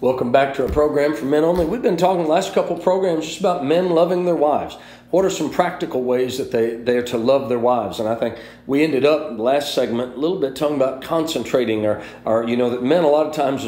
Welcome back to our program for men only. We've been talking the last couple programs just about men loving their wives. What are some practical ways that they are to love their wives? And I think we ended up in the last segment a little bit talking about concentrating or that men a lot of times,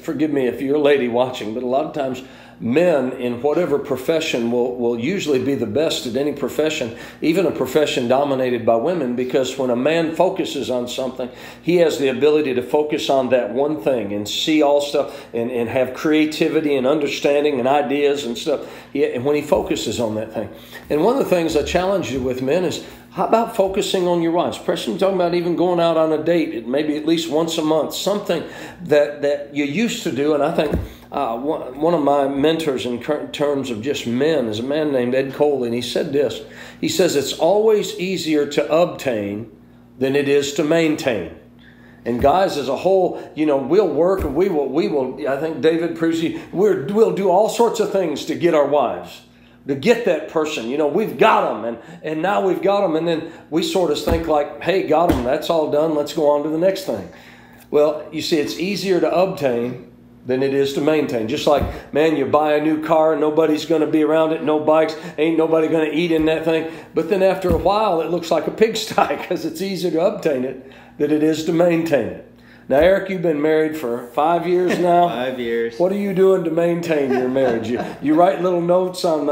forgive me if you're a lady watching, but a lot of times men in whatever profession will usually be the best at any profession, even a profession dominated by women, because when a man focuses on something, he has the ability to focus on that one thing and see all stuff and have creativity and understanding and ideas and stuff when he focuses on that thing. And one of the things I challenge you with, men, is how about focusing on your wives? Preston, you're talking about even going out on a date, maybe at least once a month, something that you used to do. And I think one of my mentors in terms of just men is a man named Ed Cole, and he said this. He says, it's always easier to obtain than it is to maintain. And guys, as a whole, we'll work and we will. I think David Prusy, we'll do all sorts of things to get our wives, to get that person. We've got them, and now we've got them, and then we sort of think like, hey, got them, that's all done, let's go on to the next thing. Well, you see, it's easier to obtain than it is to maintain. Just like, man, you buy a new car, nobody's going to be around it, no bikes, ain't nobody going to eat in that thing. But then after a while, it looks like a pigsty because it's easier to obtain it than it is to maintain it. Now, Eric, you've been married for 5 years now. 5 years. What are you doing to maintain your marriage? You write little notes on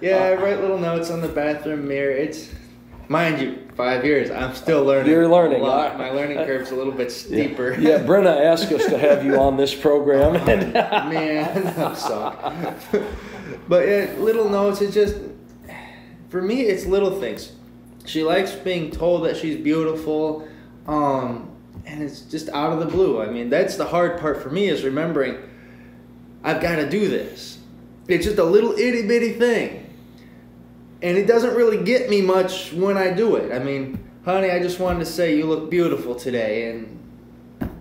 Yeah, I write little notes on the bathroom mirror. It's, mind you, 5 years. I'm still learning. You're learning. A lot. My learning curve's a little bit steeper. Yeah, Brenna asked us to have you on this program. Man, I'm sorry. But little notes, it's just, for me, it's little things. She likes being told that she's beautiful, and it's just out of the blue. I mean, that's the hard part for me, is remembering I've got to do this. It's just a little itty-bitty thing. And it doesn't really get me much when I do it. I mean, honey, I just wanted to say you look beautiful today. And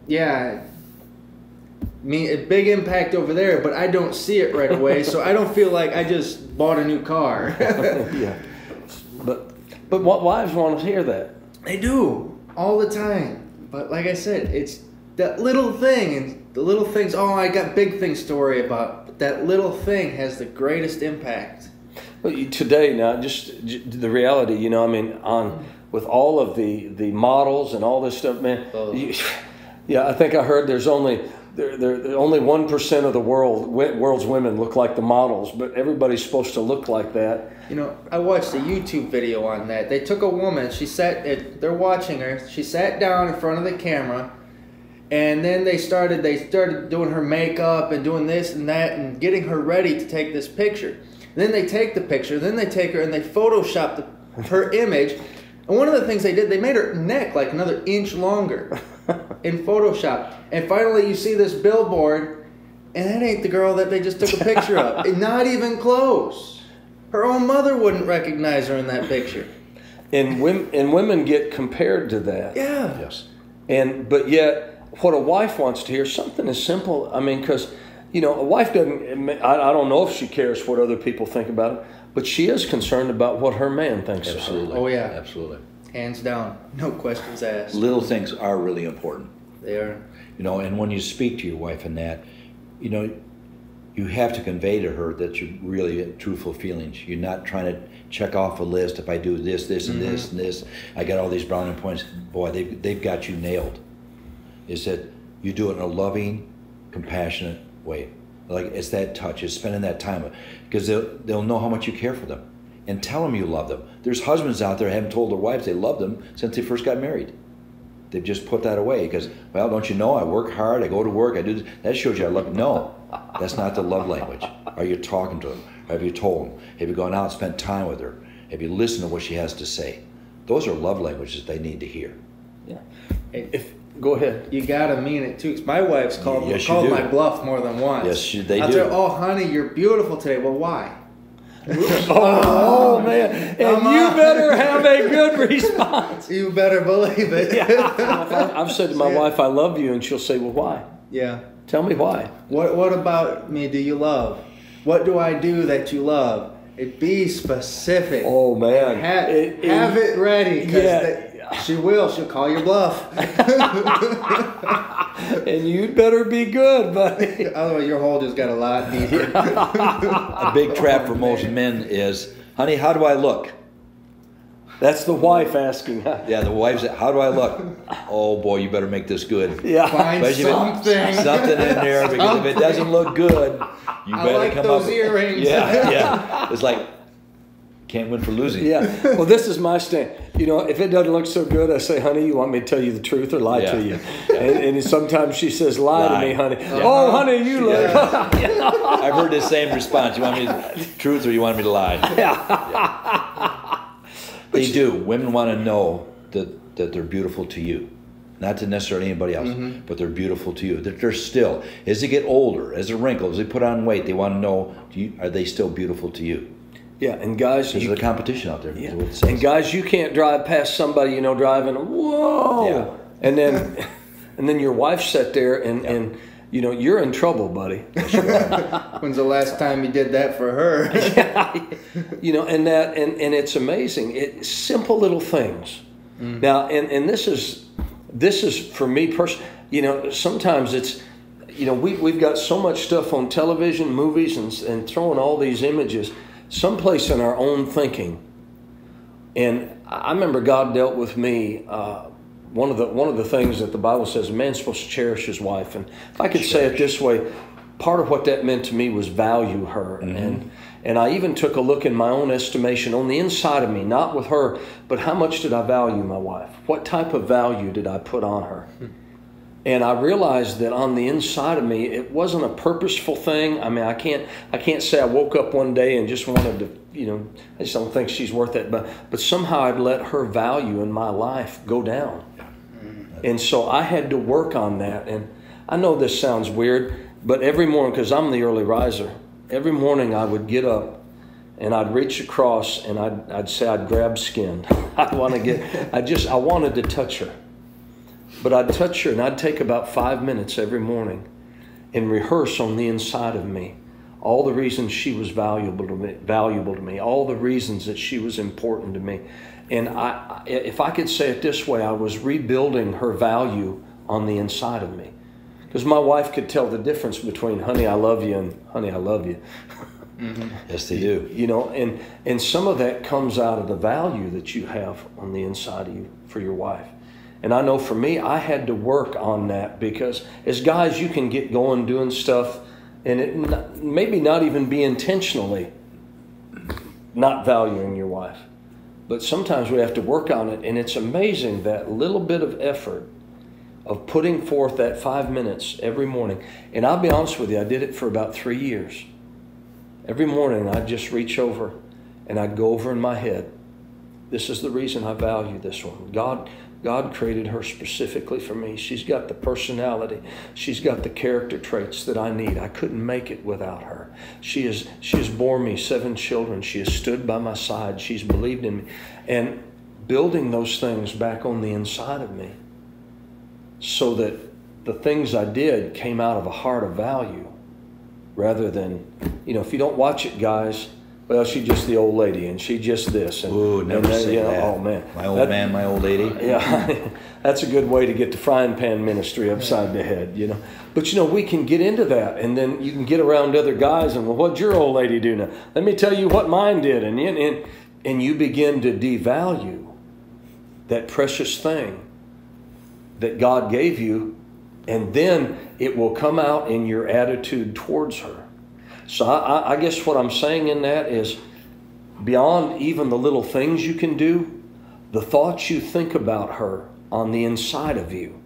yeah, a big impact over there, but I don't see it right away, so I don't feel like I just bought a new car. Yeah. But what wives want to hear that? They do, all the time. But like I said, it's that little thing, and the little things, oh, I got big things to worry about. But that little thing has the greatest impact. Well, today now, just the reality, with all of the models and all this stuff, man. Oh. I think I heard there's only 1% of the world's women look like the models, but everybody's supposed to look like that. I watched a YouTube video on that. They took a woman, they're watching her, she sat down in front of the camera, and then they started doing her makeup and doing this and that and getting her ready to take this picture. Then they take the picture, then they take her and they Photoshop her image. And one of the things they did, they made her neck like another inch longer in Photoshop. And finally you see this billboard, and that ain't the girl that they just took a picture of. Not even close. Her own mother wouldn't recognize her in that picture. And women get compared to that. Yeah. Yes. But yet, what a wife wants to hear, something as simple. I mean, because, a wife doesn't, I don't know if she cares what other people think about it, but she is concerned about what her man thinks of her. Absolutely. Oh, yeah. Absolutely. Hands down. No questions asked. Little things are really important. They are. And when you speak to your wife in that, you have to convey to her that you're really truthful feelings. You're not trying to check off a list. If I do this, this, and this, and this, I got all these brownie points. Boy, they've got you nailed. Is that you do it in a loving, compassionate way. Like, it's that touch. It's spending that time. Because they'll know how much you care for them. And tell them you love them. There's husbands out there who haven't told their wives they love them since they first got married. They've just put that away because, well, don't you know, I work hard, I go to work, I do this. That shows you I love them. No, that's not the love language. Are you talking to them? Have you told them? Have you gone out and spent time with her? Have you listened to what she has to say? Those are love languages they need to hear. Yeah. Go ahead. You gotta mean it too. 'Cause my wife's called my bluff more than once. Yes, they do. I'll tell her, oh, honey, you're beautiful today. Well, why? Oh, man. And you better have a good response. You better believe it. Yeah. I've said to my wife, I love you, and she'll say, well, why? Yeah. Tell me why. What about me do you love? What do I do that you love? Be specific. Oh, man. Have it ready. Yeah. She will. She'll call your bluff. And you'd better be good, buddy. Otherwise, your hole just got a lot deeper. A big trap for most men is, honey, how do I look? That's the wife asking. Yeah, the wife's, how do I look? Oh boy, you better make this good. Yeah. Find something. Something in there, because if it doesn't look good, you better like come those up. earrings. Yeah, yeah. It's like, can't win for losing. Yeah. Well, this is my stand. You know, if it doesn't look so good, I say, honey, you want me to tell you the truth or lie to you? And sometimes she says, lie to me, honey. Yeah. Oh, honey, you look. I've heard the same response. You want me to truth or you want me to lie? Yeah. They do. Women want to know that they're beautiful to you. Not to necessarily anybody else, but they're beautiful to you. That they're still, as they get older, as they wrinkle, as they put on weight, they want to know, are they still beautiful to you? Yeah, and guys, there's a competition out there. Yeah. And guys, you can't drive past somebody, you know, driving, whoa, yeah. and then your wife sat there and you know, you're in trouble, buddy. When's the last time you did that for her? Yeah. You know, and it's amazing. It's simple little things. Now, and this is for me personally. You know, sometimes it's, you know, we've got so much stuff on television, movies, and throwing all these images someplace in our own thinking. And I remember God dealt with me. One of the things that the Bible says, a man's supposed to cherish his wife. And if I could say it this way, part of what that meant to me was value her. And I even took a look in my own estimation on the inside of me, not with her, but how much did I value my wife? What type of value did I put on her? And I realized that on the inside of me, it wasn't a purposeful thing. I mean, I can't say I woke up one day and just wanted to, you know, I just don't think she's worth it. But somehow I'd let her value in my life go down. And so I had to work on that. And I know this sounds weird, but every morning, because I'm the early riser, every morning I would get up and I'd reach across and I'd say I'd grab skin. I wanted to touch her. But I'd touch her and I'd take about 5 minutes every morning and rehearse on the inside of me all the reasons she was valuable to me, all the reasons that she was important to me. And if I could say it this way, I was rebuilding her value on the inside of me. Because my wife could tell the difference between honey, I love you and honey, I love you. Yes, they do. You know, and some of that comes out of the value that you have on the inside of you for your wife. And I know for me, I had to work on that because as guys, you can get going doing stuff and it maybe not even be intentionally not valuing your wife. But sometimes we have to work on it, and it's amazing that little bit of effort of putting forth that 5 minutes every morning. And I'll be honest with you, I did it for about 3 years. Every morning I'd just reach over and I'd go over in my head, this is the reason I value this woman. God created her specifically for me. She's got the personality. She's got the character traits that I need. I couldn't make it without her. She has borne me 7 children. She has stood by my side. She's believed in me. And building those things back on the inside of me so that the things I did came out of a heart of value rather than, you know, if you don't watch it, guys, well, she's just the old lady, and she just this. And, ooh, never say that. Oh, man. My old man, my old lady. Yeah, that's a good way to get the frying pan ministry upside the head, you know. But, you know, we can get into that, and then you can get around other guys, and, well, what'd your old lady do now? Let me tell you what mine did. And you begin to devalue that precious thing that God gave you, and then it will come out in your attitude towards her. So I guess what I'm saying in that is beyond even the little things you can do, the thoughts you think about her on the inside of you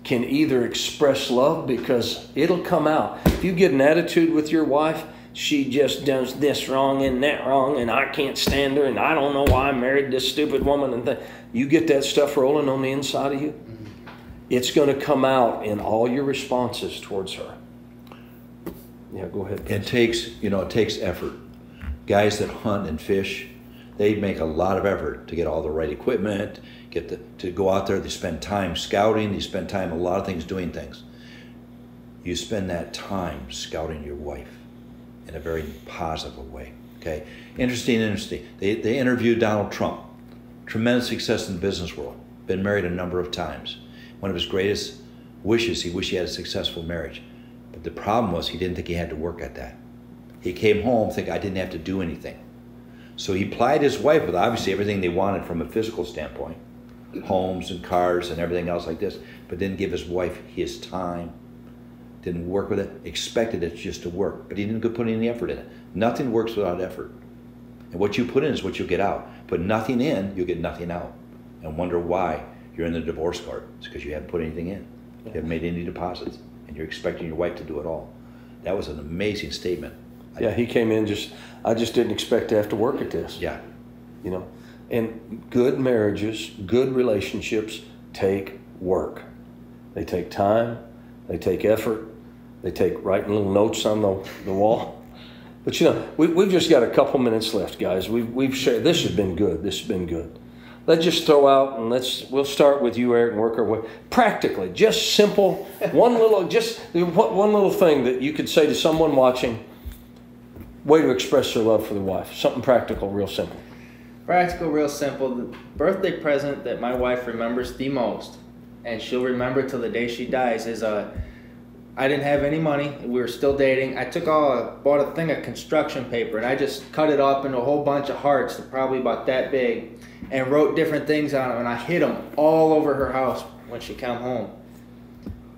can either express love because it'll come out. If you get an attitude with your wife, she just does this wrong and that wrong and I can't stand her and I don't know why I married this stupid woman and you get that stuff rolling on the inside of you, it's going to come out in all your responses towards her. Yeah, go ahead. It takes effort. Guys that hunt and fish, they make a lot of effort to get all the right equipment, to go out there. They spend time scouting. They spend time a lot of things doing things. You spend that time scouting your wife in a very positive way. Okay, interesting. They interviewed Donald Trump tremendous success in the business world. Been married a number of times. One of his greatest wishes, he wished he had a successful marriage. But the problem was he didn't think he had to work at that. He came home thinking, I didn't have to do anything. So he plied his wife with obviously everything they wanted from a physical standpoint, homes and cars and everything else like this, but didn't give his wife his time, didn't work with it, expected it just to work, but he didn't put any effort in it. Nothing works without effort. And what you put in is what you'll get out. Put nothing in, you'll get nothing out. And wonder why you're in the divorce court. It's because you haven't put anything in. You haven't made any deposits. And you're expecting your wife to do it all. That was an amazing statement. Yeah, he came in I just didn't expect to have to work at this. Yeah. You know, and good marriages, good relationships take work. They take time, they take effort, they take writing little notes on the wall. But you know, we've just got a couple minutes left, guys. We've shared. This has been good. This has been good. Let's just throw out and we'll start with you, Eric, and work our way practically. Just simple, one little thing that you could say to someone watching. Way to express their love for their wife. Something practical, real simple. Practical, real simple. The birthday present that my wife remembers the most, and she'll remember till the day she dies, is I didn't have any money. We were still dating. I bought a thing of construction paper, and I just cut it up into a whole bunch of hearts, probably about that big, and wrote different things on them, and I hid them all over her house when she came home.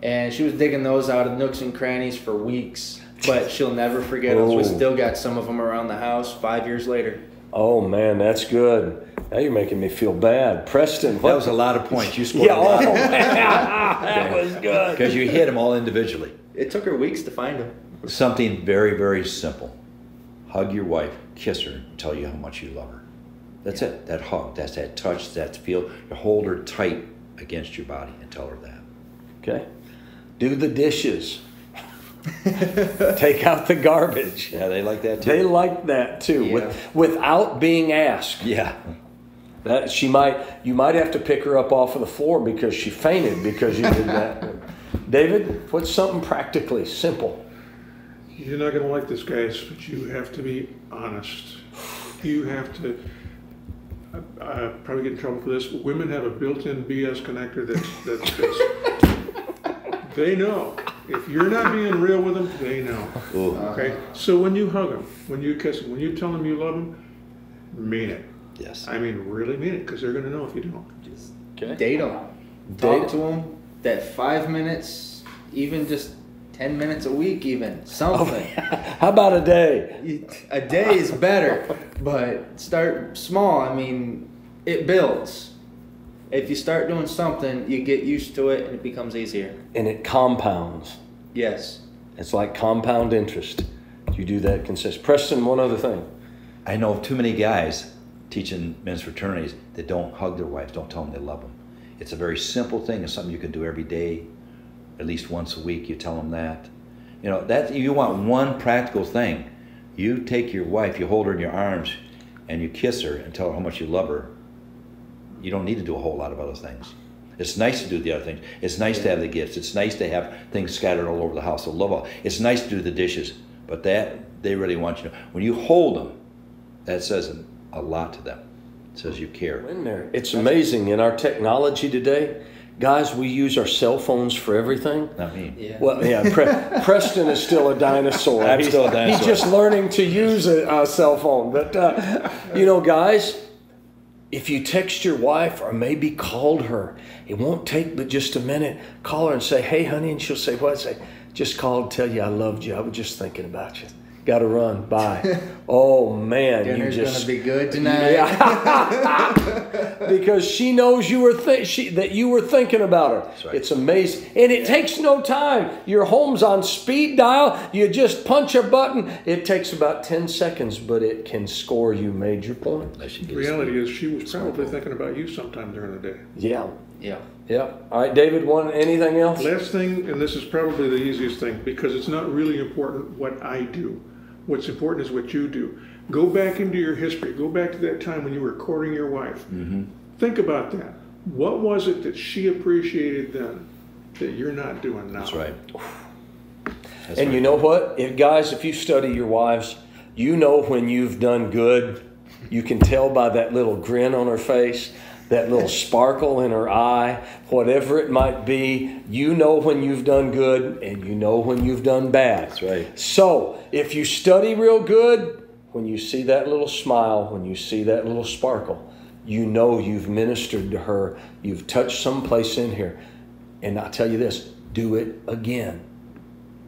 And she was digging those out of nooks and crannies for weeks, but she'll never forget us. We still got some of them around the house 5 years later. Oh, man, that's good. Now you're making me feel bad. Preston. That was a lot of points. You scored a lot. Oh, man. That was good. Because you hit them all individually. It took her weeks to find them. Something very, very simple. Hug your wife, kiss her, and tell you how much you love her. That's it. That hug, that's that touch, that's feel. You hold her tight against your body and tell her that. Okay. Do the dishes. Take out the garbage. Yeah, they like that too. They like that too, Yeah. without being asked. Yeah. That you might have to pick her up off of the floor because she fainted because you did that. David, what's something practically simple? You're not going to like this, guys, but you have to be honest. You have to. I probably get in trouble for this, but women have a built-in BS connector that's they know. If you're not being real with them, they know. Ooh. Okay? So when you hug them, when you kiss them, when you tell them you love them, mean it. Yes. I mean, really mean it, because they're going to know if you don't. Just Okay. date them. Talk to them. That 5 minutes, even just 10 minutes a week, even something. How about a day? A day is better, but start small. I mean, it builds. If you start doing something, you get used to it and it becomes easier. And it compounds. Yes. It's like compound interest. You do that consistent. Preston, one other thing. I know of too many guys teaching men's fraternities that don't hug their wives, don't tell them they love them. It's a very simple thing. It's something you can do every day, at least once a week. You tell them that. You know, that you want one practical thing. You take your wife, you hold her in your arms, and you kiss her and tell her how much you love her. You don't need to do a whole lot of other things. It's nice to do the other things. It's nice to have the gifts. It's nice to have things scattered all over the house. I love all. It's nice to do the dishes, but that they really want you to know. When you hold them, that says a lot to them. It says you care. In there. It's amazing in our technology today. Guys, we use our cell phones for everything. Not me. Yeah. Well, yeah, Preston is still a dinosaur. I'm still a dinosaur. He's just learning to use a cell phone. But, you know, guys, if you text your wife or maybe called her, it won't take but just a minute. Call her and say, hey, honey, and she'll say, what? Say, just called to tell you I loved you. I was just thinking about you. Got to run. Bye. Oh, man. Dinner's you going just to be good tonight. Yeah. Because she knows you were that you were thinking about her. That's right. It's amazing. And it takes no time. Your home's on speed dial. You just punch a button. It takes about 10 seconds, but it can score you major points. The reality is she was probably thinking about you sometime during the day. Yeah. Yeah. Yeah. All right, David, anything else? Last thing, and this is probably the easiest thing, because it's not really important what I do. What's important is what you do. Go back into your history. Go back to that time when you were courting your wife. Mm-hmm. Think about that. What was it that she appreciated then that you're not doing now? That's right. That's And right. you know what? Guys, if you study your wives, you know when you've done good You can tell by that little grin on her face, that little sparkle in her eye, whatever it might be. You know when you've done good and you know when you've done bad. That's right. So if you study real good, when you see that little smile, when you see that little sparkle, you know you've ministered to her. You've touched someplace in here. And I'll tell you this, do it again.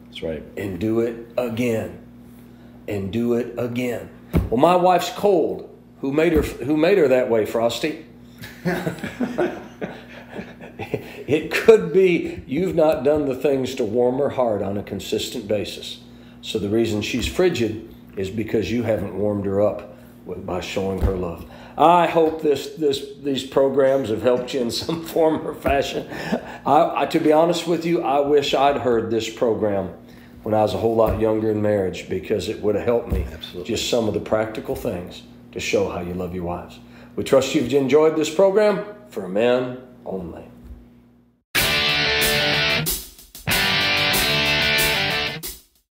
That's right. And do it again. And do it again. Well, my wife's cold. Who made her that way, Frosty? It could be you've not done the things to warm her heart on a consistent basis. So the reason she's frigid is because you haven't warmed her up by showing her love. I hope these programs have helped you in some form or fashion. To be honest with you, I wish I'd heard this program when I was a whole lot younger in marriage, because it would have helped me. Absolutely. Just some of the practical things to show how you love your wives. We trust you've enjoyed this program for men only.